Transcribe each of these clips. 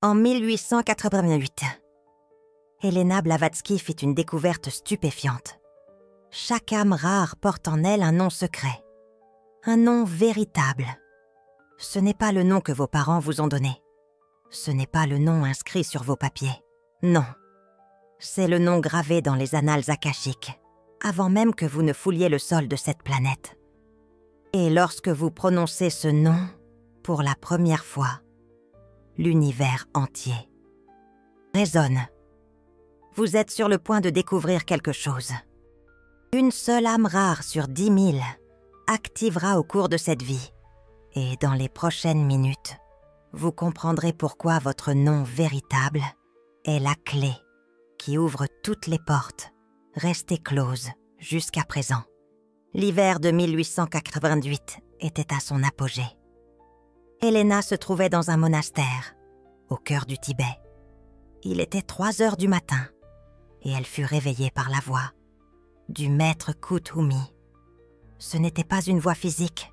En 1888, Helena Blavatsky fit une découverte stupéfiante. Chaque âme rare porte en elle un nom secret, un nom véritable. Ce n'est pas le nom que vos parents vous ont donné. Ce n'est pas le nom inscrit sur vos papiers. Non. C'est le nom gravé dans les annales akashiques, avant même que vous ne fouliez le sol de cette planète. Et lorsque vous prononcez ce nom, pour la première fois, l'univers entier résonne. Vous êtes sur le point de découvrir quelque chose. Une seule âme rare sur 10 000 activera au cours de cette vie. Et dans les prochaines minutes, vous comprendrez pourquoi votre nom véritable est la clé qui ouvre toutes les portes, restées closes jusqu'à présent. L'hiver de 1888 était à son apogée. Helena se trouvait dans un monastère, au cœur du Tibet. Il était 3 heures du matin, et elle fut réveillée par la voix du maître Kuthumi. Ce n'était pas une voix physique,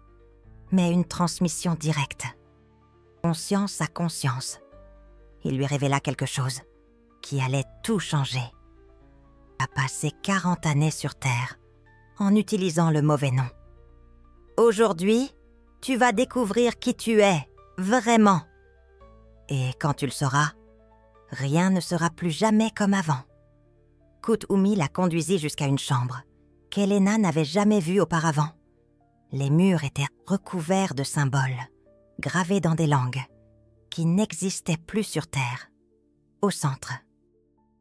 mais une transmission directe. Conscience à conscience. Il lui révéla quelque chose qui allait tout changer. Il a passé 40 années sur Terre en utilisant le mauvais nom. Aujourd'hui, tu vas découvrir qui tu es, vraiment. Et quand tu le sauras, rien ne sera plus jamais comme avant. Kuthumi la conduisit jusqu'à une chambre qu'Helena n'avait jamais vue auparavant. Les murs étaient recouverts de symboles, gravés dans des langues, qui n'existaient plus sur Terre. Au centre,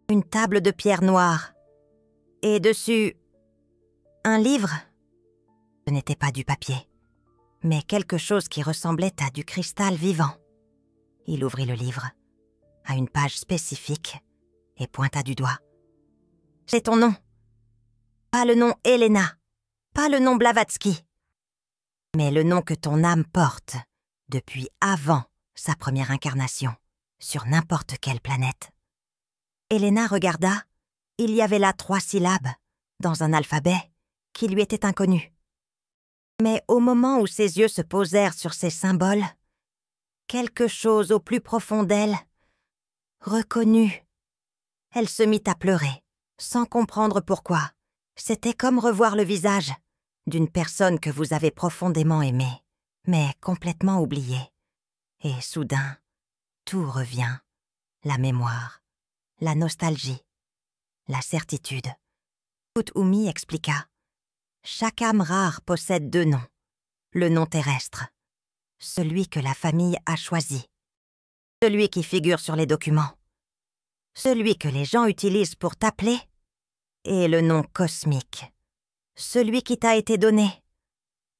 une table de pierre noire, et dessus, un livre. Ce n'était pas du papier, mais quelque chose qui ressemblait à du cristal vivant. Il ouvrit le livre, à une page spécifique, et pointa du doigt. « C'est ton nom. Pas le nom Helena, pas le nom Blavatsky, mais le nom que ton âme porte depuis avant sa première incarnation, sur n'importe quelle planète. » Helena regarda, il y avait là 3 syllabes, dans un alphabet qui lui était inconnu. Mais au moment où ses yeux se posèrent sur ces symboles, quelque chose au plus profond d'elle reconnut. Elle se mit à pleurer, sans comprendre pourquoi. C'était comme revoir le visage d'une personne que vous avez profondément aimée, mais complètement oubliée. Et soudain, tout revient. La mémoire, la nostalgie, la certitude. Kuthumi expliqua. Chaque âme rare possède 2 noms. Le nom terrestre, celui que la famille a choisi, celui qui figure sur les documents, celui que les gens utilisent pour t'appeler, et le nom cosmique, celui qui t'a été donné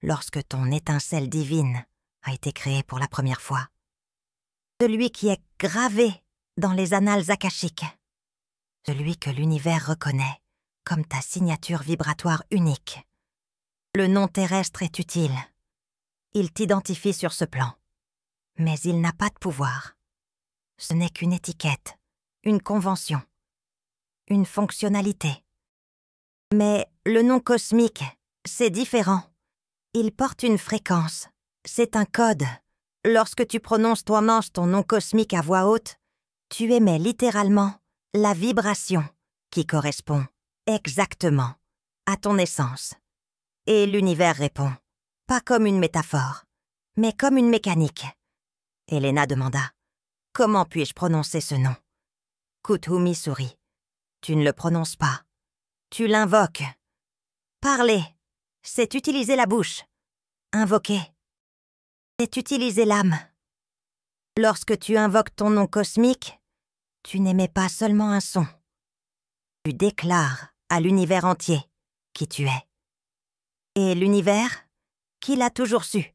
lorsque ton étincelle divine a été créée pour la première fois, celui qui est gravé dans les annales akashiques, celui que l'univers reconnaît comme ta signature vibratoire unique. Le nom terrestre est utile. Il t'identifie sur ce plan. Mais il n'a pas de pouvoir. Ce n'est qu'une étiquette, une convention, une fonctionnalité. Mais le nom cosmique, c'est différent. Il porte une fréquence. C'est un code. Lorsque tu prononces toi-même ton nom cosmique à voix haute, tu émets littéralement la vibration qui correspond exactement à ton essence. Et l'univers répond, pas comme une métaphore, mais comme une mécanique. Helena demanda, « Comment puis-je prononcer ce nom ?» Kuthumi sourit. « Tu ne le prononces pas. Tu l'invoques. Parler, c'est utiliser la bouche. Invoquer, c'est utiliser l'âme. Lorsque tu invoques ton nom cosmique, tu n'émets pas seulement un son. Tu déclares à l'univers entier qui tu es. Et l'univers, qui l'a toujours su,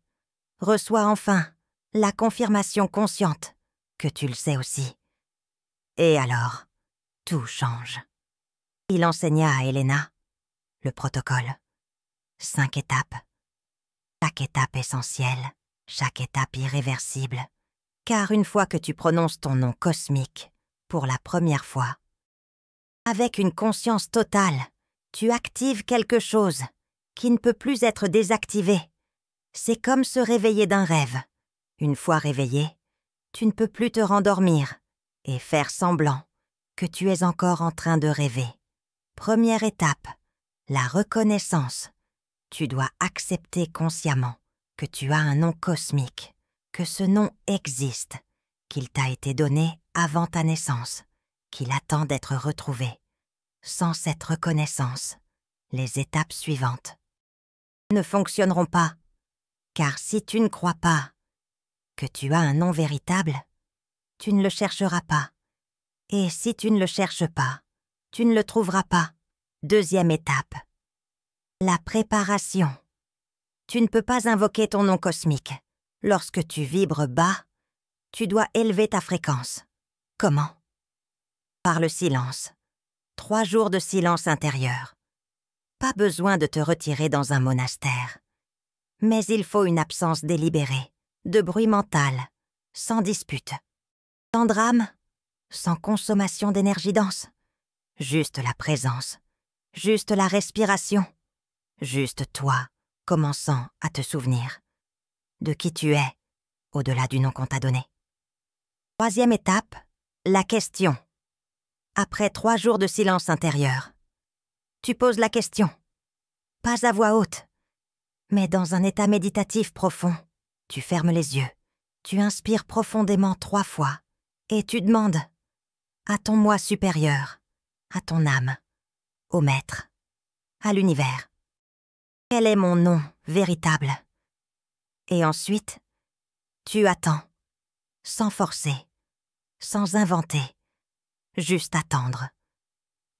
reçoit enfin la confirmation consciente que tu le sais aussi. Et alors, tout change. » Il enseigna à Helena le protocole. 5 étapes. Chaque étape essentielle, chaque étape irréversible. Car une fois que tu prononces ton nom cosmique pour la première fois, avec une conscience totale, tu actives quelque chose qui ne peut plus être désactivé. C'est comme se réveiller d'un rêve. Une fois réveillé, tu ne peux plus te rendormir et faire semblant que tu es encore en train de rêver. Première étape, la reconnaissance. Tu dois accepter consciemment que tu as un nom cosmique, que ce nom existe, qu'il t'a été donné avant ta naissance, qu'il attend d'être retrouvé. Sans cette reconnaissance, les étapes suivantes ne fonctionneront pas, car si tu ne crois pas que tu as un nom véritable, tu ne le chercheras pas. Et si tu ne le cherches pas, tu ne le trouveras pas. Deuxième étape, la préparation. Tu ne peux pas invoquer ton nom cosmique. Lorsque tu vibres bas, tu dois élever ta fréquence. Comment? Par le silence. 3 jours de silence intérieur. Pas besoin de te retirer dans un monastère. Mais il faut une absence délibérée, de bruit mental, sans dispute, sans drame, sans consommation d'énergie dense. Juste la présence, juste la respiration, juste toi commençant à te souvenir de qui tu es, au-delà du nom qu'on t'a donné. Troisième étape, la question. Après 3 jours de silence intérieur, tu poses la question, pas à voix haute, mais dans un état méditatif profond. Tu fermes les yeux, tu inspires profondément 3 fois et tu demandes à ton moi supérieur, à ton âme, au maître, à l'univers. Quel est mon nom véritable? Et ensuite, tu attends, sans forcer, sans inventer, juste attendre,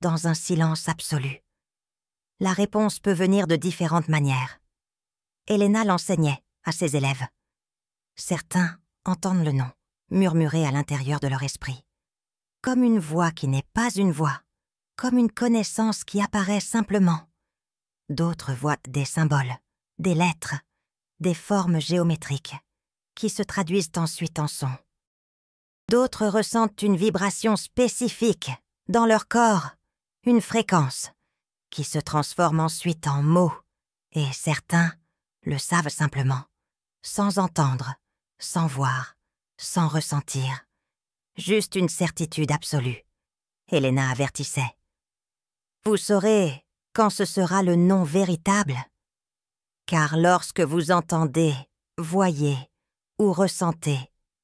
dans un silence absolu. La réponse peut venir de différentes manières. Elena l'enseignait à ses élèves. Certains entendent le nom, murmurer à l'intérieur de leur esprit. Comme une voix qui n'est pas une voix, comme une connaissance qui apparaît simplement. D'autres voient des symboles, des lettres, des formes géométriques, qui se traduisent ensuite en sons. D'autres ressentent une vibration spécifique dans leur corps, une fréquence, qui se transforme ensuite en mots, et certains le savent simplement, sans entendre, sans voir, sans ressentir. Juste une certitude absolue. Elena avertissait. Vous saurez quand ce sera le nom véritable. Car lorsque vous entendez, voyez ou ressentez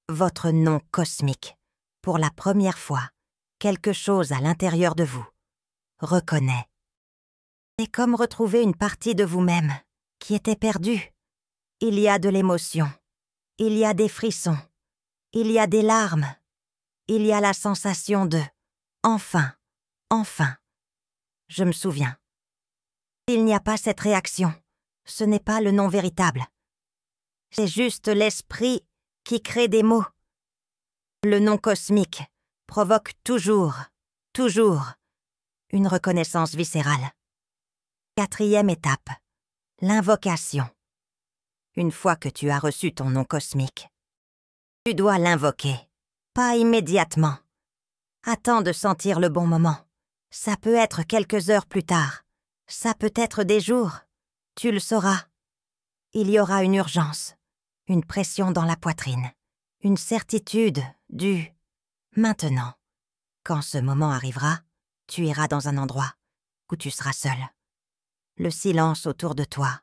votre nom cosmique, pour la première fois, quelque chose à l'intérieur de vous reconnaît. C'est comme retrouver une partie de vous-même qui était perdue. Il y a de l'émotion, il y a des frissons, il y a des larmes, il y a la sensation de « enfin, enfin ». Je me souviens. S'il n'y a pas cette réaction, ce n'est pas le nom véritable. C'est juste l'esprit qui crée des mots. Le nom cosmique provoque toujours, une reconnaissance viscérale. 4e étape, l'invocation. Une fois que tu as reçu ton nom cosmique, tu dois l'invoquer, pas immédiatement. Attends de sentir le bon moment. Ça peut être quelques heures plus tard, ça peut être des jours. Tu le sauras. Il y aura une urgence, une pression dans la poitrine, une certitude du « maintenant ». Quand ce moment arrivera, tu iras dans un endroit où tu seras seul. Le silence autour de toi,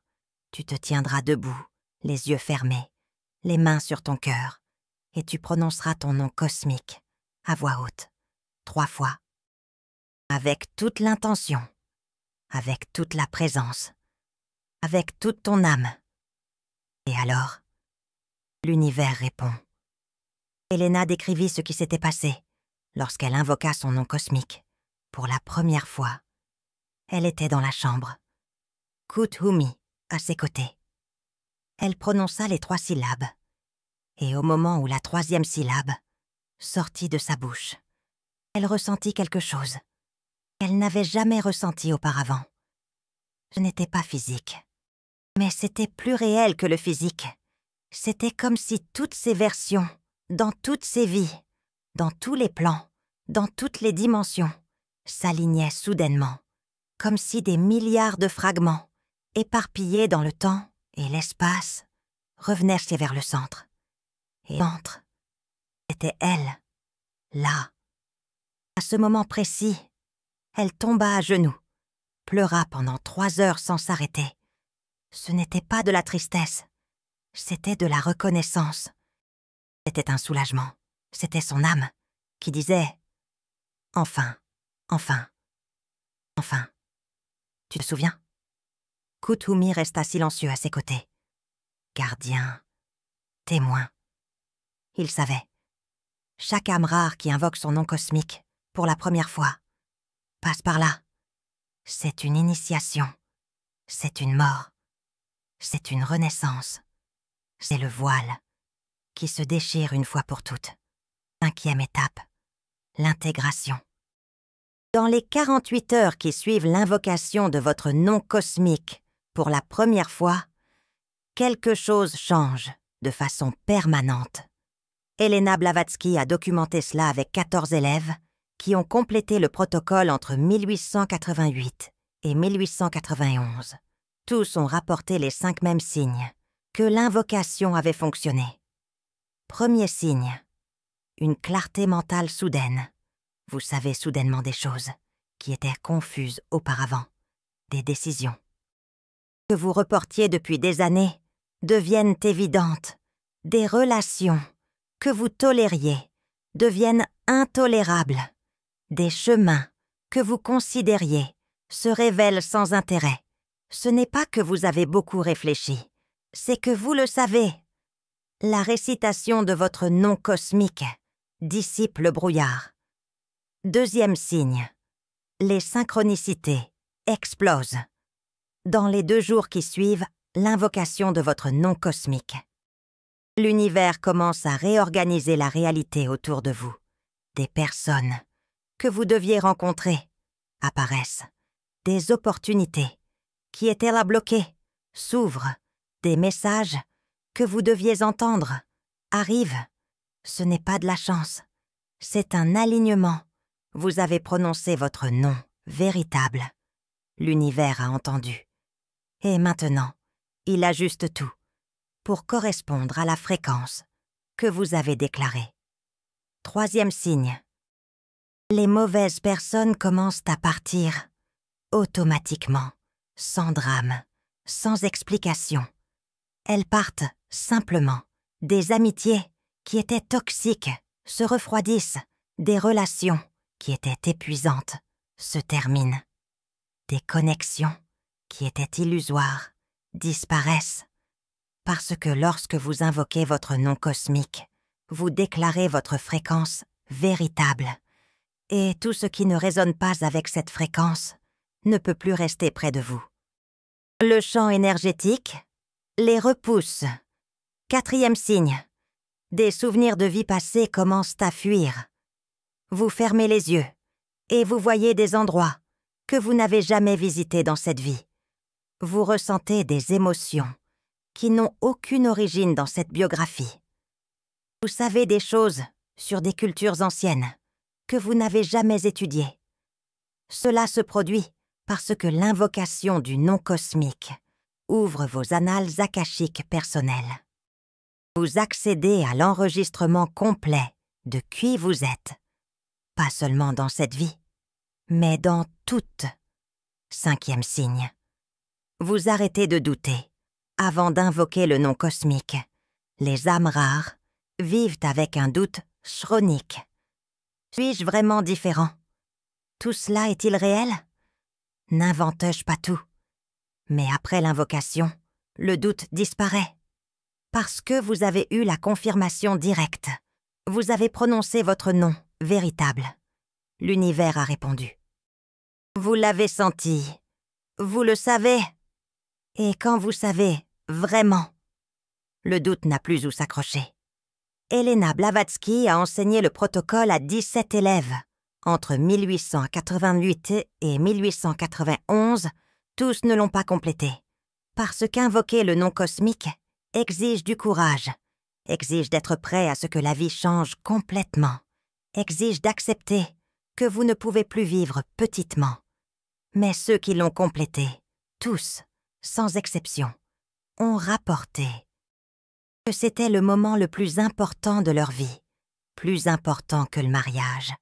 tu te tiendras debout, les yeux fermés, les mains sur ton cœur, et tu prononceras ton nom cosmique, à voix haute, 3 fois. Avec toute l'intention, avec toute la présence, avec toute ton âme. Et alors, l'univers répond. Elena décrivit ce qui s'était passé lorsqu'elle invoqua son nom cosmique pour la première fois. Elle était dans la chambre. Kuthumi à ses côtés. Elle prononça les 3 syllabes. Et au moment où la 3e syllabe sortit de sa bouche, elle ressentit quelque chose qu'elle n'avait jamais ressenti auparavant. Ce n'était pas physique, mais c'était plus réel que le physique. C'était comme si toutes ces versions, dans toutes ces vies, dans tous les plans, dans toutes les dimensions, s'alignaient soudainement, comme si des milliards de fragments, éparpillés dans le temps et l'espace, revenaient vers le centre. Et entre, c'était elle, là. À ce moment précis, elle tomba à genoux, pleura pendant 3 heures sans s'arrêter. Ce n'était pas de la tristesse, c'était de la reconnaissance. C'était un soulagement, c'était son âme qui disait « Enfin, enfin, enfin. » Tu te souviens? Kuthumi resta silencieux à ses côtés. Gardien, témoin. Il savait. Chaque âme rare qui invoque son nom cosmique, pour la première fois, passe par là. C'est une initiation. C'est une mort. C'est une renaissance. C'est le voile qui se déchire une fois pour toutes. 5e étape, l'intégration. Dans les 48 heures qui suivent l'invocation de votre nom cosmique pour la première fois, quelque chose change de façon permanente. Elena Blavatsky a documenté cela avec 14 élèves qui ont complété le protocole entre 1888 et 1891. Tous ont rapporté les 5 mêmes signes, que l'invocation avait fonctionné. Premier signe, une clarté mentale soudaine. Vous savez soudainement des choses qui étaient confuses auparavant, des décisions que vous reportiez depuis des années deviennent évidentes, des relations que vous tolériez deviennent intolérables, des chemins que vous considériez se révèlent sans intérêt. Ce n'est pas que vous avez beaucoup réfléchi, c'est que vous le savez. La récitation de votre nom cosmique dissipe le brouillard. Deuxième signe, les synchronicités explosent. Dans les 2 jours qui suivent l'invocation de votre nom cosmique, l'univers commence à réorganiser la réalité autour de vous. Des personnes que vous deviez rencontrer apparaissent. Des opportunités qui étaient là bloquées s'ouvrent. Des messages que vous deviez entendre arrivent. Ce n'est pas de la chance, c'est un alignement. Vous avez prononcé votre nom véritable. L'univers a entendu. Et maintenant, il ajuste tout pour correspondre à la fréquence que vous avez déclarée. Troisième signe. Les mauvaises personnes commencent à partir, automatiquement, sans drame, sans explication. Elles partent simplement. Des amitiés qui étaient toxiques se refroidissent. Des relations qui étaient épuisantes se terminent. Des connexions qui étaient illusoires disparaissent. Parce que lorsque vous invoquez votre nom cosmique, vous déclarez votre fréquence véritable. Et tout ce qui ne résonne pas avec cette fréquence ne peut plus rester près de vous. Le champ énergétique les repousse. 4e signe. Des souvenirs de vie passée commencent à fuir. Vous fermez les yeux et vous voyez des endroits que vous n'avez jamais visités dans cette vie. Vous ressentez des émotions qui n'ont aucune origine dans cette biographie. Vous savez des choses sur des cultures anciennes que vous n'avez jamais étudiées. Cela se produit parce que l'invocation du nom cosmique ouvre vos annales akashiques personnelles. Vous accédez à l'enregistrement complet de qui vous êtes, pas seulement dans cette vie, mais dans toute. 5e signe. Vous arrêtez de douter avant d'invoquer le nom cosmique. Les âmes rares vivent avec un doute chronique. Suis-je vraiment différent? Tout cela est-il réel? N'invente-je pas tout? Mais après l'invocation, le doute disparaît. Parce que vous avez eu la confirmation directe. Vous avez prononcé votre nom véritable. L'univers a répondu. Vous l'avez senti. Vous le savez. Et quand vous savez vraiment, le doute n'a plus où s'accrocher. Elena Blavatsky a enseigné le protocole à 17 élèves. Entre 1888 et 1891, tous ne l'ont pas complété. Parce qu'invoquer le nom cosmique exige du courage, exige d'être prêt à ce que la vie change complètement, exige d'accepter que vous ne pouvez plus vivre petitement. Mais ceux qui l'ont complété, tous, sans exception, ont rapporté que c'était le moment le plus important de leur vie, plus important que le mariage,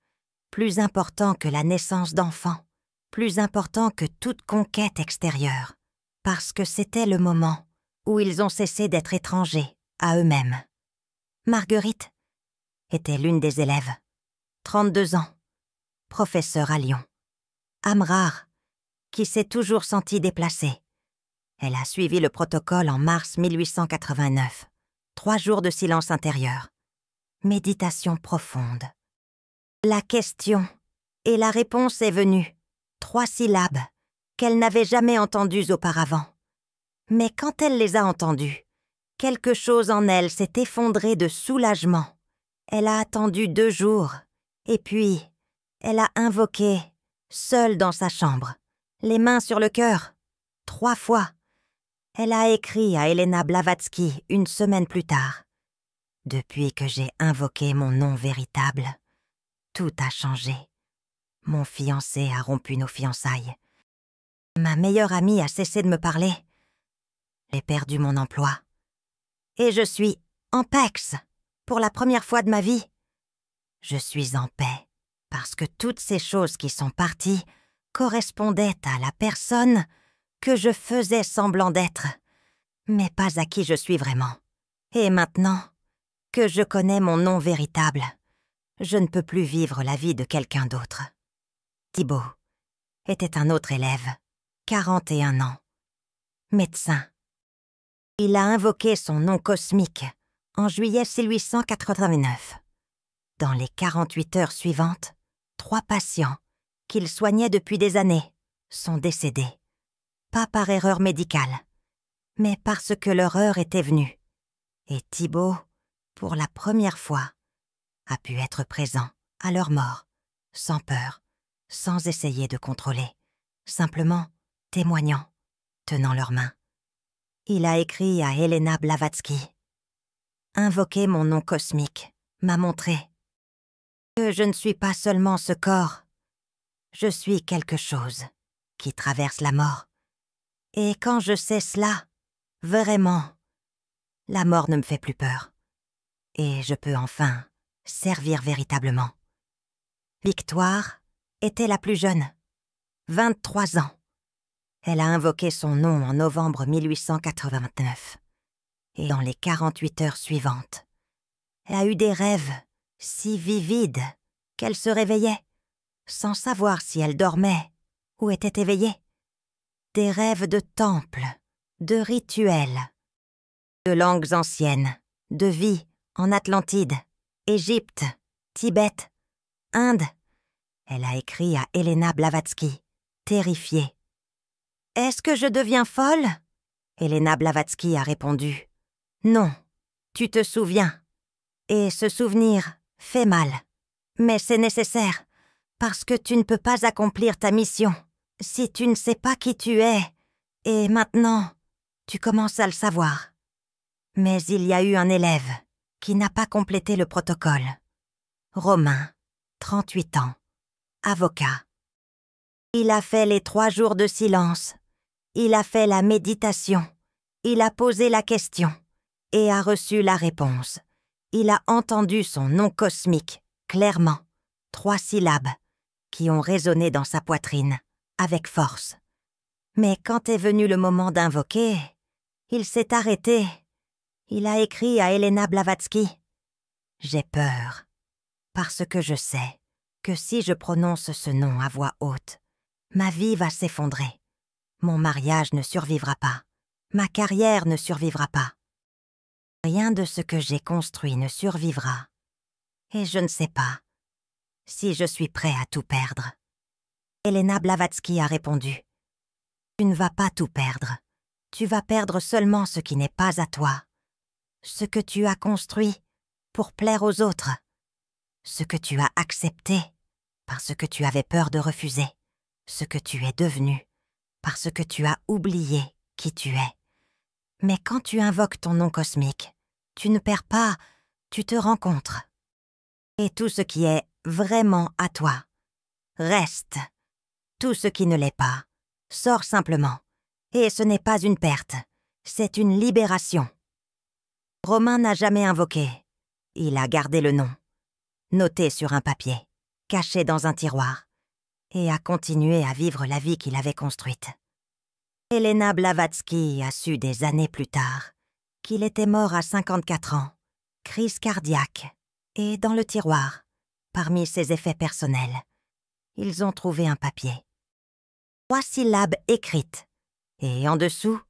plus important que la naissance d'enfants, plus important que toute conquête extérieure, parce que c'était le moment où ils ont cessé d'être étrangers à eux-mêmes. Marguerite était l'une des élèves, 32 ans, professeure à Lyon. Amrard, qui s'est toujours sentie déplacée. Elle a suivi le protocole en mars 1889. 3 jours de silence intérieur. Méditation profonde. La question et la réponse est venue. 3 syllabes qu'elle n'avait jamais entendues auparavant. Mais quand elle les a entendues, quelque chose en elle s'est effondré de soulagement. Elle a attendu 2 jours, et puis elle a invoqué, seule dans sa chambre, les mains sur le cœur, 3 fois. Elle a écrit à Elena Blavatsky 1 semaine plus tard. Depuis que j'ai invoqué mon nom véritable, tout a changé. Mon fiancé a rompu nos fiançailles. Ma meilleure amie a cessé de me parler. J'ai perdu mon emploi. Et je suis en PEX pour la première fois de ma vie. Je suis en paix parce que toutes ces choses qui sont parties correspondaient à la personne que je faisais semblant d'être, mais pas à qui je suis vraiment. Et maintenant que je connais mon nom véritable, je ne peux plus vivre la vie de quelqu'un d'autre. Thibaut était un autre élève, 41 ans, médecin. Il a invoqué son nom cosmique en juillet 1889. Dans les 48 heures suivantes, 3 patients qu'il soignait depuis des années sont décédés. Pas par erreur médicale, mais parce que leur heure était venue. Et Thibaut, pour la première fois, a pu être présent à leur mort, sans peur, sans essayer de contrôler, simplement témoignant, tenant leurs mains. Il a écrit à Elena Blavatsky. Invoquer mon nom cosmique m'a montré que je ne suis pas seulement ce corps, je suis quelque chose qui traverse la mort. Et quand je sais cela, vraiment, la mort ne me fait plus peur. Et je peux enfin servir véritablement. Victoire était la plus jeune, 23 ans. Elle a invoqué son nom en novembre 1889. Et dans les 48 heures suivantes, elle a eu des rêves si vivides qu'elle se réveillait, sans savoir si elle dormait ou était éveillée. Des rêves de temples, de rituels, de langues anciennes, de vie en Atlantide, Égypte, Tibet, Inde. Elle a écrit à Elena Blavatsky, terrifiée. « Est-ce que je deviens folle ?» Elena Blavatsky a répondu. « Non, tu te souviens. Et ce souvenir fait mal. Mais c'est nécessaire, parce que tu ne peux pas accomplir ta mission si tu ne sais pas qui tu es. Et maintenant, tu commences à le savoir. Mais il y a eu un élève qui n'a pas complété le protocole. Romain, 38 ans, avocat. Il a fait les 3 jours de silence. Il a fait la méditation. Il a posé la question et a reçu la réponse. Il a entendu son nom cosmique, clairement, 3 syllabes, qui ont résonné dans sa poitrine, avec force. Mais quand est venu le moment d'invoquer, il s'est arrêté. Il a écrit à Elena Blavatsky. « J'ai peur, parce que je sais que si je prononce ce nom à voix haute, ma vie va s'effondrer. Mon mariage ne survivra pas. Ma carrière ne survivra pas. Rien de ce que j'ai construit ne survivra. Et je ne sais pas si je suis prêt à tout perdre. » Elena Blavatsky a répondu. « Tu ne vas pas tout perdre. Tu vas perdre seulement ce qui n'est pas à toi. Ce que tu as construit pour plaire aux autres. Ce que tu as accepté parce que tu avais peur de refuser. Ce que tu es devenu parce que tu as oublié qui tu es. Mais quand tu invoques ton nom cosmique, tu ne perds pas, tu te rencontres. Et tout ce qui est vraiment à toi reste. Tout ce qui ne l'est pas sort simplement. Et ce n'est pas une perte, c'est une libération. » Romain n'a jamais invoqué. Il a gardé le nom. noté sur un papier, caché dans un tiroir, et a continué à vivre la vie qu'il avait construite. Elena Blavatsky a su des années plus tard qu'il était mort à 54 ans, crise cardiaque, et dans le tiroir, parmi ses effets personnels, ils ont trouvé un papier. 3 syllabes écrites, et en dessous,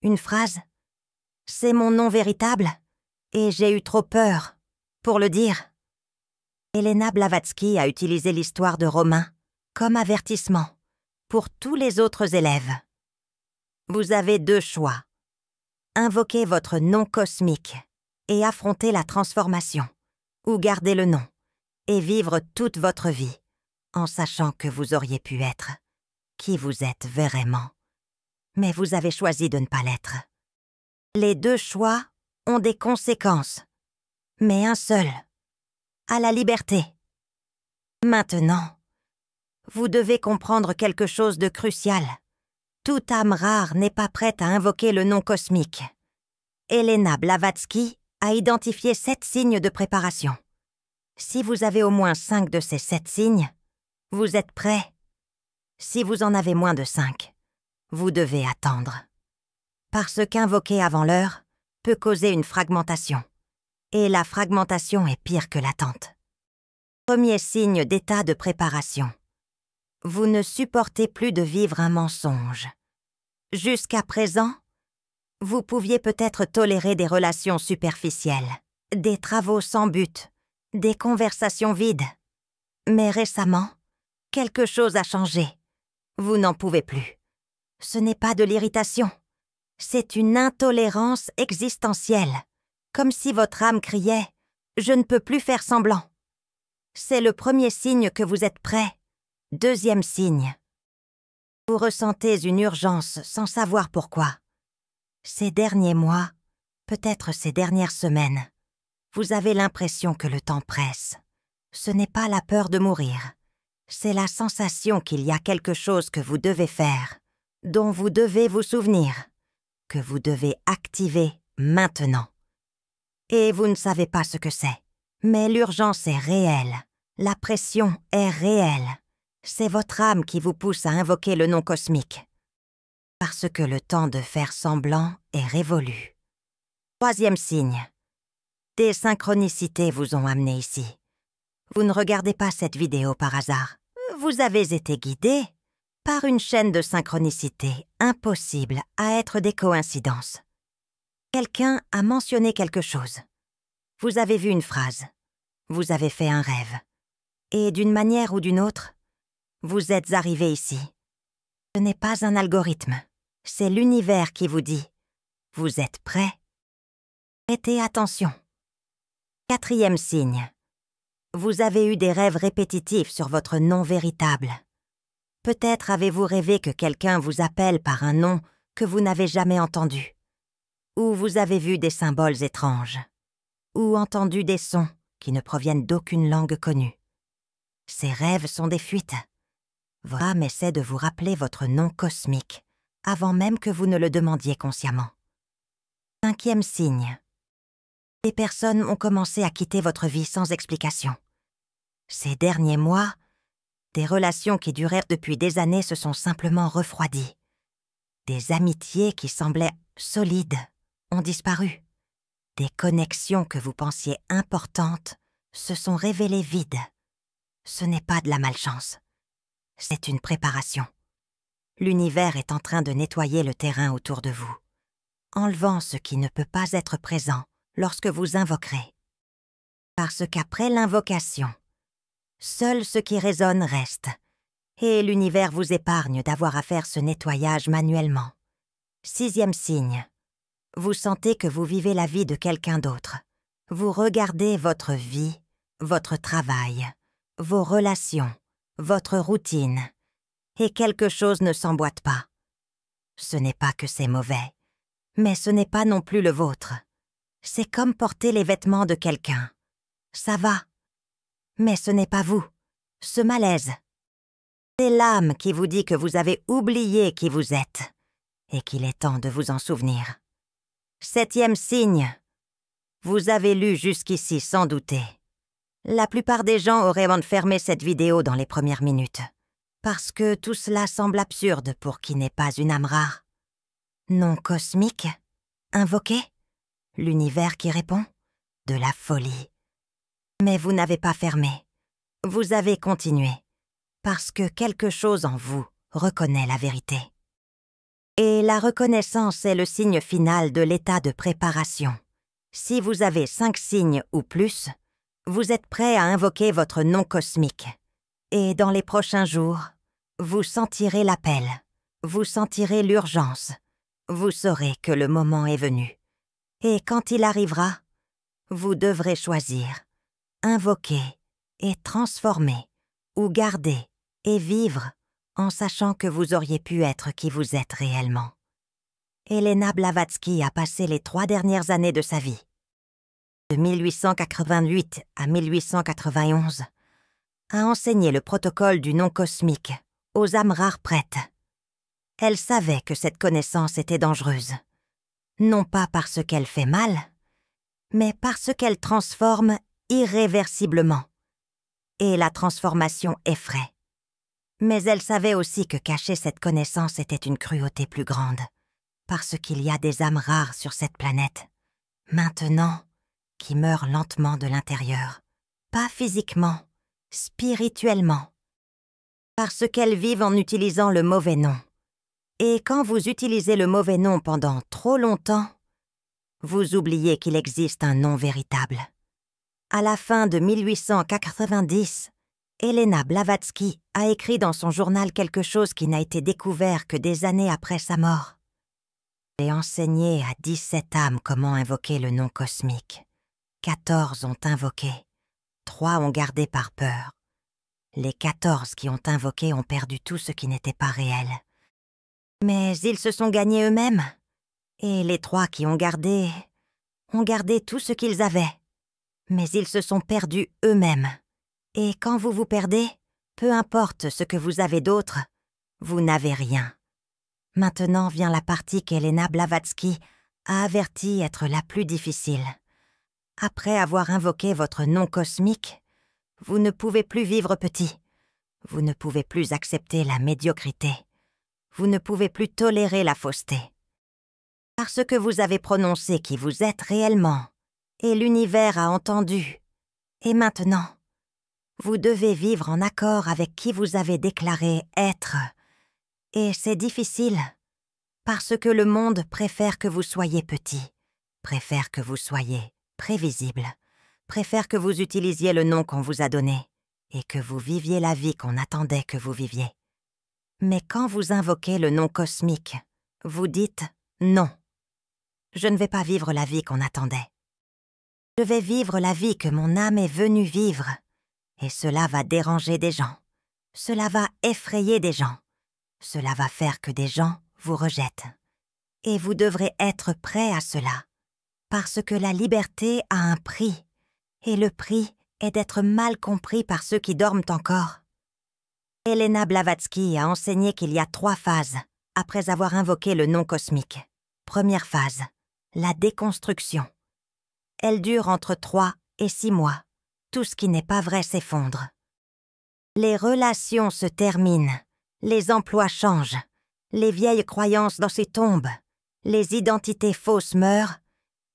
une phrase « C'est mon nom véritable, et j'ai eu trop peur pour le dire ». Elena Blavatsky a utilisé l'histoire de Romain comme avertissement pour tous les autres élèves. Vous avez 2 choix. Invoquer votre nom cosmique et affronter la transformation, ou garder le nom et vivre toute votre vie en sachant que vous auriez pu être qui vous êtes vraiment. Mais vous avez choisi de ne pas l'être. Les 2 choix ont des conséquences, mais un seul, à la liberté. Maintenant, vous devez comprendre quelque chose de crucial. Toute âme rare n'est pas prête à invoquer le nom cosmique. Elena Blavatsky a identifié 7 signes de préparation. Si vous avez au moins 5 de ces 7 signes, vous êtes prêt. Si vous en avez moins de 5, vous devez attendre. Parce qu'invoquer avant l'heure peut causer une fragmentation. Et la fragmentation est pire que l'attente. Premier signe d'état de préparation. Vous ne supportez plus de vivre un mensonge. Jusqu'à présent, vous pouviez peut-être tolérer des relations superficielles, des travaux sans but, des conversations vides. Mais récemment, quelque chose a changé. Vous n'en pouvez plus. Ce n'est pas de l'irritation. C'est une intolérance existentielle, comme si votre âme criait « Je ne peux plus faire semblant ». C'est le premier signe que vous êtes prêt. Deuxième signe. Vous ressentez une urgence sans savoir pourquoi. Ces derniers mois, peut-être ces dernières semaines, vous avez l'impression que le temps presse. Ce n'est pas la peur de mourir. C'est la sensation qu'il y a quelque chose que vous devez faire, dont vous devez vous souvenir, que vous devez activer maintenant. Et vous ne savez pas ce que c'est. Mais l'urgence est réelle. La pression est réelle. C'est votre âme qui vous pousse à invoquer le nom cosmique. Parce que le temps de faire semblant est révolu. Troisième signe. Des synchronicités vous ont amené ici. Vous ne regardez pas cette vidéo par hasard. Vous avez été guidé par une chaîne de synchronicités impossible à être des coïncidences. Quelqu'un a mentionné quelque chose. Vous avez vu une phrase. Vous avez fait un rêve. Et d'une manière ou d'une autre, vous êtes arrivé ici. Ce n'est pas un algorithme. C'est l'univers qui vous dit « Vous êtes prêt ?» Prêtez attention. Quatrième signe. Vous avez eu des rêves répétitifs sur votre nom véritable. Peut-être avez-vous rêvé que quelqu'un vous appelle par un nom que vous n'avez jamais entendu. Ou vous avez vu des symboles étranges. Ou entendu des sons qui ne proviennent d'aucune langue connue. Ces rêves sont des fuites. Votre âme essaie de vous rappeler votre nom cosmique, avant même que vous ne le demandiez consciemment. Cinquième signe. Des personnes ont commencé à quitter votre vie sans explication. Ces derniers mois, des relations qui durèrent depuis des années se sont simplement refroidies. Des amitiés qui semblaient solides ont disparu. Des connexions que vous pensiez importantes se sont révélées vides. Ce n'est pas de la malchance. C'est une préparation. L'univers est en train de nettoyer le terrain autour de vous, enlevant ce qui ne peut pas être présent lorsque vous invoquerez. Parce qu'après l'invocation, seul ce qui résonne reste, et l'univers vous épargne d'avoir à faire ce nettoyage manuellement. Sixième signe. Vous sentez que vous vivez la vie de quelqu'un d'autre. Vous regardez votre vie, votre travail, vos relations, votre routine, et quelque chose ne s'emboîte pas. Ce n'est pas que c'est mauvais, mais ce n'est pas non plus le vôtre. C'est comme porter les vêtements de quelqu'un. Ça va, mais ce n'est pas vous. Ce malaise. C'est l'âme qui vous dit que vous avez oublié qui vous êtes, et qu'il est temps de vous en souvenir. Septième signe. Vous avez lu jusqu'ici sans douter. La plupart des gens auraient fermé cette vidéo dans les premières minutes, parce que tout cela semble absurde pour qui n'est pas une âme rare. Nom cosmique? Invoqué? L'univers qui répond? De la folie. Mais vous n'avez pas fermé. Vous avez continué, parce que quelque chose en vous reconnaît la vérité. Et la reconnaissance est le signe final de l'état de préparation. Si vous avez 5 signes ou plus, vous êtes prêt à invoquer votre nom cosmique. Et dans les prochains jours, vous sentirez l'appel, vous sentirez l'urgence, vous saurez que le moment est venu. Et quand il arrivera, vous devrez choisir, invoquer et transformer, ou garder et vivre en sachant que vous auriez pu être qui vous êtes réellement. Elena Blavatsky a passé les 3 dernières années de sa vie, de 1888 à 1891, à enseigner le protocole du nom cosmique aux âmes rares prêtes. Elle savait que cette connaissance était dangereuse, non pas parce qu'elle fait mal, mais parce qu'elle transforme irréversiblement. Et la transformation effraie. Mais elle savait aussi que cacher cette connaissance était une cruauté plus grande, parce qu'il y a des âmes rares sur cette planète, maintenant, qui meurent lentement de l'intérieur, pas physiquement, spirituellement, parce qu'elles vivent en utilisant le mauvais nom. Et quand vous utilisez le mauvais nom pendant trop longtemps, vous oubliez qu'il existe un nom véritable. À la fin de 1890, Elena Blavatsky a écrit dans son journal quelque chose qui n'a été découvert que des années après sa mort. J'ai enseigné à 17 âmes comment invoquer le nom cosmique. 14 ont invoqué, 3 ont gardé par peur. Les 14 qui ont invoqué ont perdu tout ce qui n'était pas réel. Mais ils se sont gagnés eux-mêmes, et les 3 qui ont gardé tout ce qu'ils avaient. Mais ils se sont perdus eux-mêmes. Et quand vous vous perdez, peu importe ce que vous avez d'autre, vous n'avez rien. Maintenant vient la partie qu'Elena Blavatsky a avertie être la plus difficile. Après avoir invoqué votre nom cosmique, vous ne pouvez plus vivre petit. Vous ne pouvez plus accepter la médiocrité. Vous ne pouvez plus tolérer la fausseté. Parce que vous avez prononcé qui vous êtes réellement, et l'univers a entendu. Et maintenant, vous devez vivre en accord avec qui vous avez déclaré être. Et c'est difficile, parce que le monde préfère que vous soyez petit, préfère que vous soyez prévisible, préfère que vous utilisiez le nom qu'on vous a donné, et que vous viviez la vie qu'on attendait que vous viviez. Mais quand vous invoquez le nom cosmique, vous dites « non ». Je ne vais pas vivre la vie qu'on attendait. Je vais vivre la vie que mon âme est venue vivre. Et cela va déranger des gens. Cela va effrayer des gens. Cela va faire que des gens vous rejettent. Et vous devrez être prêt à cela. Parce que la liberté a un prix. Et le prix est d'être mal compris par ceux qui dorment encore. Elena Blavatsky a enseigné qu'il y a 3 phases après avoir invoqué le nom cosmique. Première phase, la déconstruction. Elle dure entre 3 et 6 mois. Tout ce qui n'est pas vrai s'effondre. Les relations se terminent, les emplois changent, les vieilles croyances dans ces tombent, les identités fausses meurent,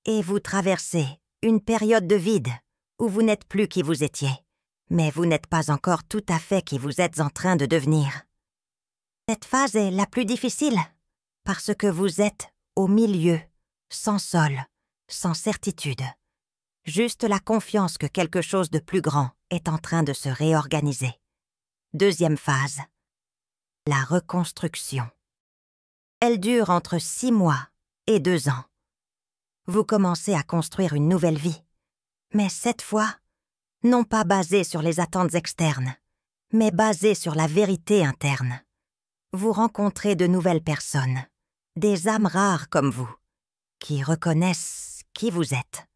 et vous traversez une période de vide où vous n'êtes plus qui vous étiez, mais vous n'êtes pas encore tout à fait qui vous êtes en train de devenir. Cette phase est la plus difficile, parce que vous êtes au milieu, sans sol, sans certitude. Juste la confiance que quelque chose de plus grand est en train de se réorganiser. Deuxième phase, la reconstruction. Elle dure entre 6 mois et 2 ans. Vous commencez à construire une nouvelle vie, mais cette fois, non pas basée sur les attentes externes, mais basée sur la vérité interne. Vous rencontrez de nouvelles personnes, des âmes rares comme vous, qui reconnaissent qui vous êtes.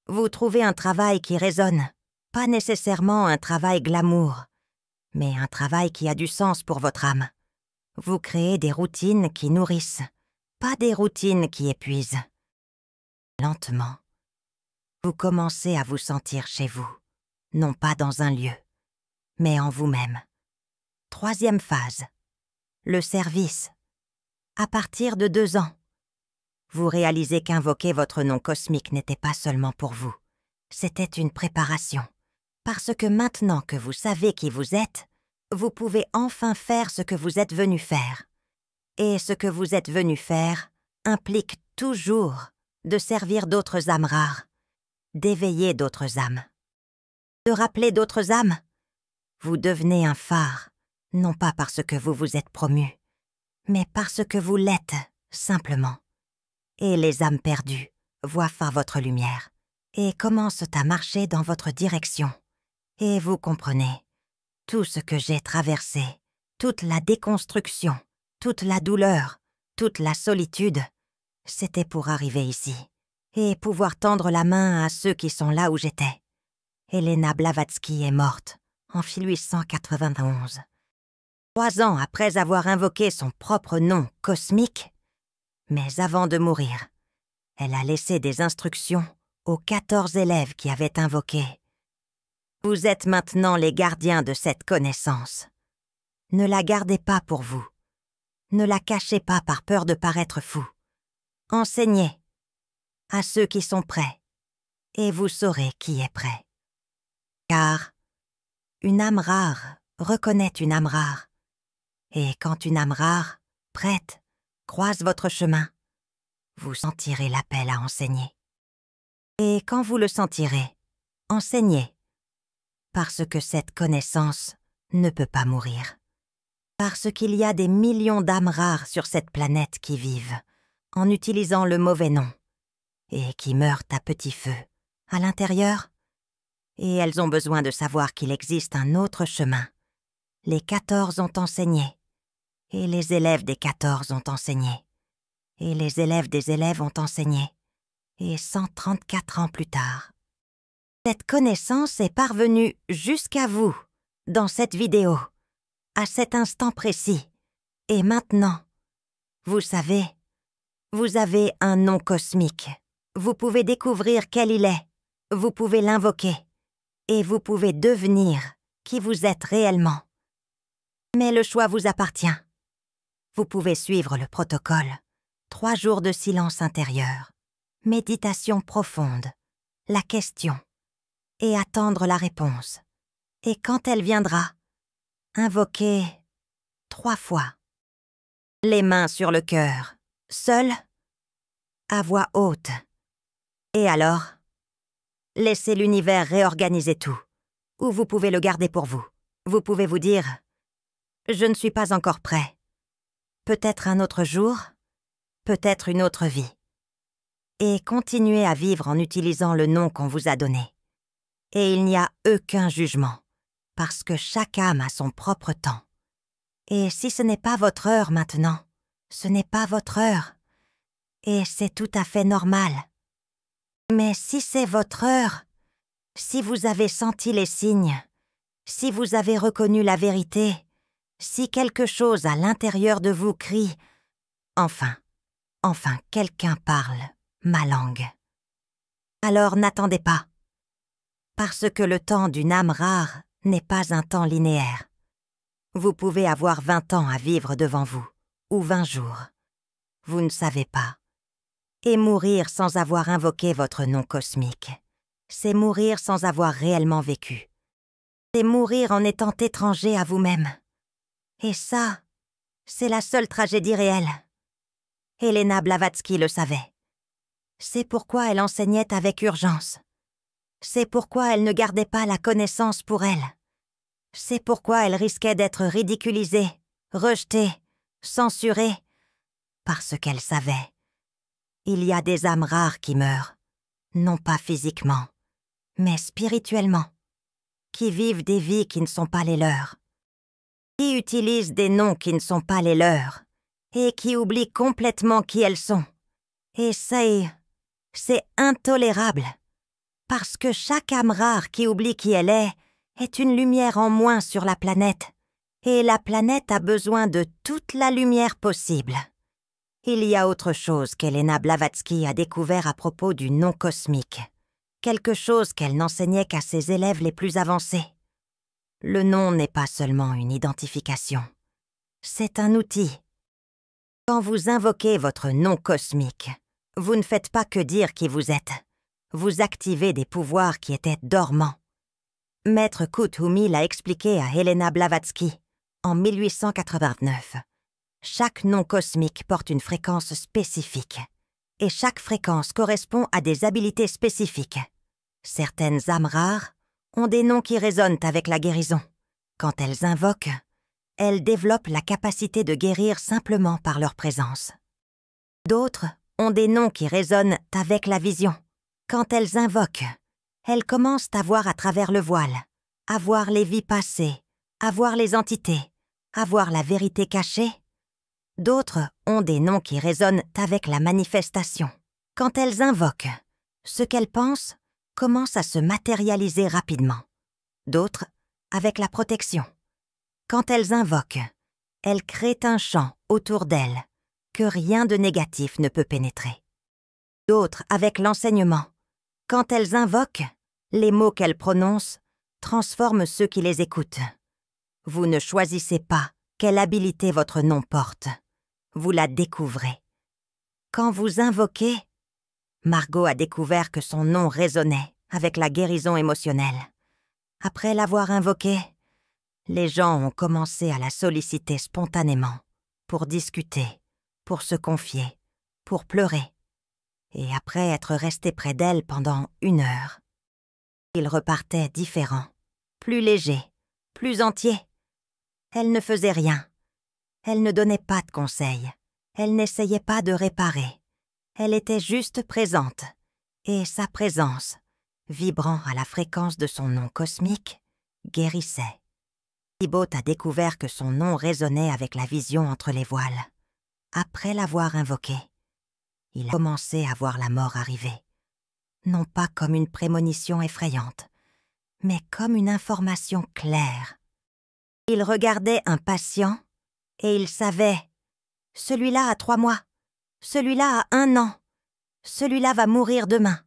Vous trouvez un travail qui résonne, pas nécessairement un travail glamour, mais un travail qui a du sens pour votre âme. Vous créez des routines qui nourrissent, pas des routines qui épuisent. Lentement, vous commencez à vous sentir chez vous, non pas dans un lieu, mais en vous-même. Troisième phase, le service. À partir de 2 ans, vous réalisez qu'invoquer votre nom cosmique n'était pas seulement pour vous, c'était une préparation. Parce que maintenant que vous savez qui vous êtes, vous pouvez enfin faire ce que vous êtes venu faire. Et ce que vous êtes venu faire implique toujours de servir d'autres âmes rares, d'éveiller d'autres âmes, de rappeler d'autres âmes. Vous devenez un phare, non pas parce que vous vous êtes promu, mais parce que vous l'êtes, simplement. Et les âmes perdues voient par votre lumière et commencent à marcher dans votre direction. Et vous comprenez, tout ce que j'ai traversé, toute la déconstruction, toute la douleur, toute la solitude, c'était pour arriver ici et pouvoir tendre la main à ceux qui sont là où j'étais. Elena Blavatsky est morte en 1891. 3 ans après avoir invoqué son propre nom cosmique, mais avant de mourir, elle a laissé des instructions aux 14 élèves qui avaient invoqué. Vous êtes maintenant les gardiens de cette connaissance. Ne la gardez pas pour vous. Ne la cachez pas par peur de paraître fou. Enseignez à ceux qui sont prêts, et vous saurez qui est prêt. Car une âme rare reconnaît une âme rare, et quand une âme rare, prête, croise votre chemin, vous sentirez l'appel à enseigner. Et quand vous le sentirez, enseignez, parce que cette connaissance ne peut pas mourir. Parce qu'il y a des millions d'âmes rares sur cette planète qui vivent en utilisant le mauvais nom et qui meurent à petit feu, à l'intérieur. Et elles ont besoin de savoir qu'il existe un autre chemin. Les 14 ont enseigné, et les élèves des 14 ont enseigné, et les élèves des élèves ont enseigné, et 134 ans plus tard. Cette connaissance est parvenue jusqu'à vous, dans cette vidéo, à cet instant précis. Et maintenant, vous savez, vous avez un nom cosmique. Vous pouvez découvrir quel il est, vous pouvez l'invoquer, et vous pouvez devenir qui vous êtes réellement. Mais le choix vous appartient. Vous pouvez suivre le protocole. 3 jours de silence intérieur, méditation profonde, la question, et attendre la réponse. Et quand elle viendra, invoquez 3 fois. Les mains sur le cœur, seul, à voix haute. Et alors, laissez l'univers réorganiser tout, ou vous pouvez le garder pour vous. Vous pouvez vous dire « Je ne suis pas encore prêt. Peut-être un autre jour, peut-être une autre vie. » Et continuez à vivre en utilisant le nom qu'on vous a donné. Et il n'y a aucun jugement, parce que chaque âme a son propre temps. Et si ce n'est pas votre heure maintenant, ce n'est pas votre heure. Et c'est tout à fait normal. Mais si c'est votre heure, si vous avez senti les signes, si vous avez reconnu la vérité, si quelque chose à l'intérieur de vous crie « Enfin, quelqu'un parle ma langue », alors n'attendez pas, parce que le temps d'une âme rare n'est pas un temps linéaire. Vous pouvez avoir 20 ans à vivre devant vous, ou 20 jours. Vous ne savez pas. Et mourir sans avoir invoqué votre nom cosmique, c'est mourir sans avoir réellement vécu. C'est mourir en étant étranger à vous-même. Et ça, c'est la seule tragédie réelle. Elena Blavatsky le savait. C'est pourquoi elle enseignait avec urgence. C'est pourquoi elle ne gardait pas la connaissance pour elle. C'est pourquoi elle risquait d'être ridiculisée, rejetée, censurée, parce qu'elle savait. Il y a des âmes rares qui meurent, non pas physiquement, mais spirituellement, qui vivent des vies qui ne sont pas les leurs, qui utilisent des noms qui ne sont pas les leurs, et qui oublient complètement qui elles sont. Et c'est intolérable, parce que chaque âme rare qui oublie qui elle est une lumière en moins sur la planète, et la planète a besoin de toute la lumière possible. Il y a autre chose qu'Elena Blavatsky a découvert à propos du nom cosmique. quelque chose qu'elle n'enseignait qu'à ses élèves les plus avancés. Le nom n'est pas seulement une identification, c'est un outil. Quand vous invoquez votre nom cosmique, vous ne faites pas que dire qui vous êtes. Vous activez des pouvoirs qui étaient dormants. Maître Kuthumi l'a expliqué à Helena Blavatsky en 1889. Chaque nom cosmique porte une fréquence spécifique, et chaque fréquence correspond à des habilités spécifiques. Certaines âmes rares ont des noms qui résonnent avec la guérison. Quand elles invoquent, elles développent la capacité de guérir simplement par leur présence. D'autres ont des noms qui résonnent avec la vision. Quand elles invoquent, elles commencent à voir à travers le voile, à voir les vies passées, à voir les entités, à voir la vérité cachée. D'autres ont des noms qui résonnent avec la manifestation. Quand elles invoquent, ce qu'elles pensent commence à se matérialiser rapidement. D'autres avec la protection. Quand elles invoquent, elles créent un champ autour d'elles que rien de négatif ne peut pénétrer. D'autres avec l'enseignement. Quand elles invoquent, les mots qu'elles prononcent transforment ceux qui les écoutent. Vous ne choisissez pas quelle habilité votre nom porte. Vous la découvrez. Quand vous invoquez, Margot a découvert que son nom résonnait avec la guérison émotionnelle. Après l'avoir invoqué, les gens ont commencé à la solliciter spontanément, pour discuter, pour se confier, pour pleurer. Et après être restés près d'elle pendant 1 heure, ils repartaient différents, plus légers, plus entiers. Elle ne faisait rien. Elle ne donnait pas de conseils. Elle n'essayait pas de réparer. Elle était juste présente. Et sa présence, vibrant à la fréquence de son nom cosmique, guérissait. Thibaut a découvert que son nom résonnait avec la vision entre les voiles. Après l'avoir invoqué, il a commencé à voir la mort arriver. Non pas comme une prémonition effrayante, mais comme une information claire. Il regardait un patient et il savait « Celui-là a 3 mois, celui-là a 1 an, celui-là va mourir demain. »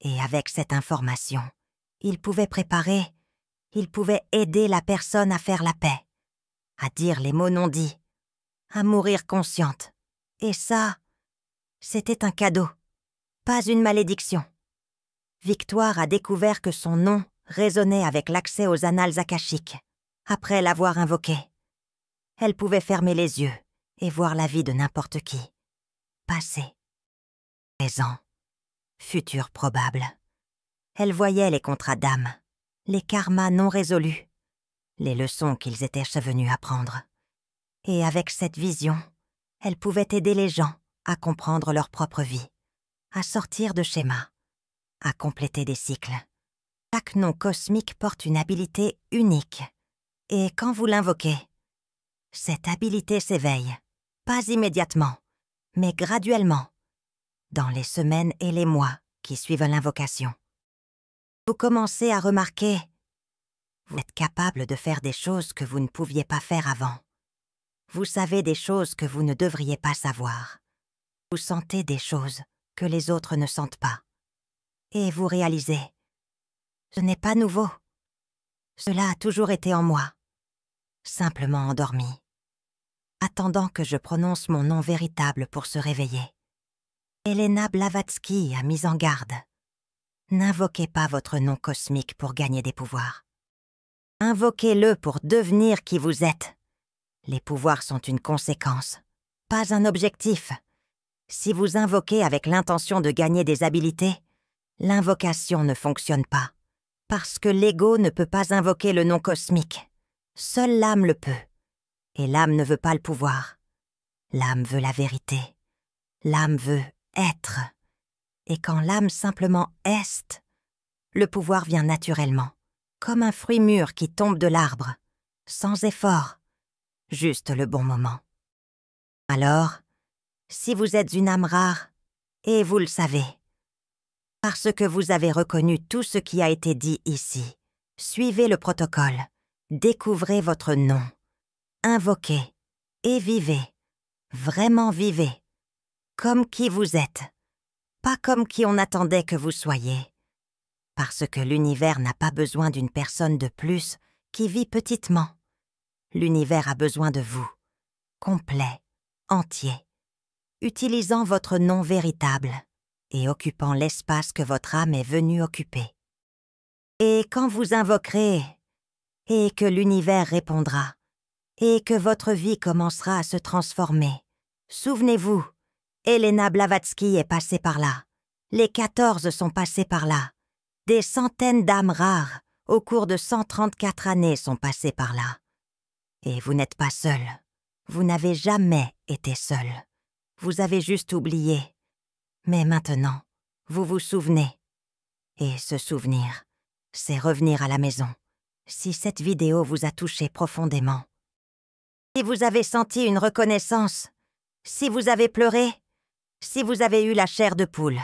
Et avec cette information, il pouvait préparer, il pouvait aider la personne à faire la paix, à dire les mots non dits, à mourir consciente. Et ça, c'était un cadeau, pas une malédiction. Victoire a découvert que son nom résonnait avec l'accès aux annales akashiques. Après l'avoir invoqué, elle pouvait fermer les yeux et voir la vie de n'importe qui. Passé, présent, futur probable. Elle voyait les contrats d'âme, les karmas non résolus, les leçons qu'ils étaient venus apprendre. Et avec cette vision, elle pouvait aider les gens à comprendre leur propre vie, à sortir de schémas, à compléter des cycles. Chaque nom cosmique porte une habilité unique. Et quand vous l'invoquez, cette habilité s'éveille, pas immédiatement, mais graduellement, dans les semaines et les mois qui suivent l'invocation. Vous commencez à remarquer, vous êtes capable de faire des choses que vous ne pouviez pas faire avant. Vous savez des choses que vous ne devriez pas savoir. Vous sentez des choses que les autres ne sentent pas. Et vous réalisez, ce n'est pas nouveau. Cela a toujours été en moi, simplement endormi, attendant que je prononce mon nom véritable pour se réveiller. Helena Blavatsky a mis en garde. N'invoquez pas votre nom cosmique pour gagner des pouvoirs. Invoquez-le pour devenir qui vous êtes. Les pouvoirs sont une conséquence, pas un objectif. Si vous invoquez avec l'intention de gagner des habilités, l'invocation ne fonctionne pas, parce que l'ego ne peut pas invoquer le nom cosmique. Seule l'âme le peut, et l'âme ne veut pas le pouvoir. L'âme veut la vérité. L'âme veut être. Et quand l'âme simplement est, le pouvoir vient naturellement, comme un fruit mûr qui tombe de l'arbre, sans effort, juste le bon moment. Alors, si vous êtes une âme rare, et vous le savez, parce que vous avez reconnu tout ce qui a été dit ici, suivez le protocole, découvrez votre nom, invoquez et vivez, vraiment vivez, comme qui vous êtes, pas comme qui on attendait que vous soyez, Parce que l'univers n'a pas besoin d'une personne de plus qui vit petitement. L'univers a besoin de vous, complet, entier, utilisant votre nom véritable et occupant l'espace que votre âme est venue occuper. Et quand vous invoquerez, et que l'univers répondra, et que votre vie commencera à se transformer, souvenez-vous, Elena Blavatsky est passée par là, les 14 sont passés par là, des centaines d'âmes rares, au cours de 134 années, sont passées par là. Et vous n'êtes pas seul, vous n'avez jamais été seul, vous avez juste oublié. Mais maintenant, vous vous souvenez. Et se souvenir, c'est revenir à la maison. Si cette vidéo vous a touché profondément, si vous avez senti une reconnaissance, si vous avez pleuré, si vous avez eu la chair de poule,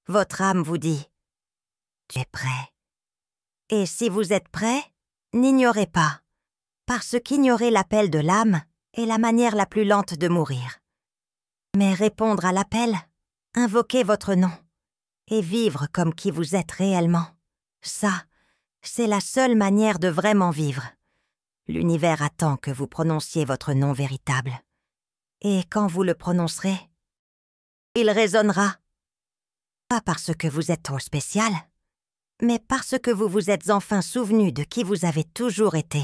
votre âme vous dit « Tu es prêt ». Et si vous êtes prêt, n'ignorez pas, parce qu'ignorer l'appel de l'âme est la manière la plus lente de mourir. Mais répondre à l'appel, invoquer votre nom et vivre comme qui vous êtes réellement, ça, c'est la seule manière de vraiment vivre. L'univers attend que vous prononciez votre nom véritable. Et quand vous le prononcerez, il résonnera. Pas parce que vous êtes trop spécial, mais parce que vous vous êtes enfin souvenu de qui vous avez toujours été.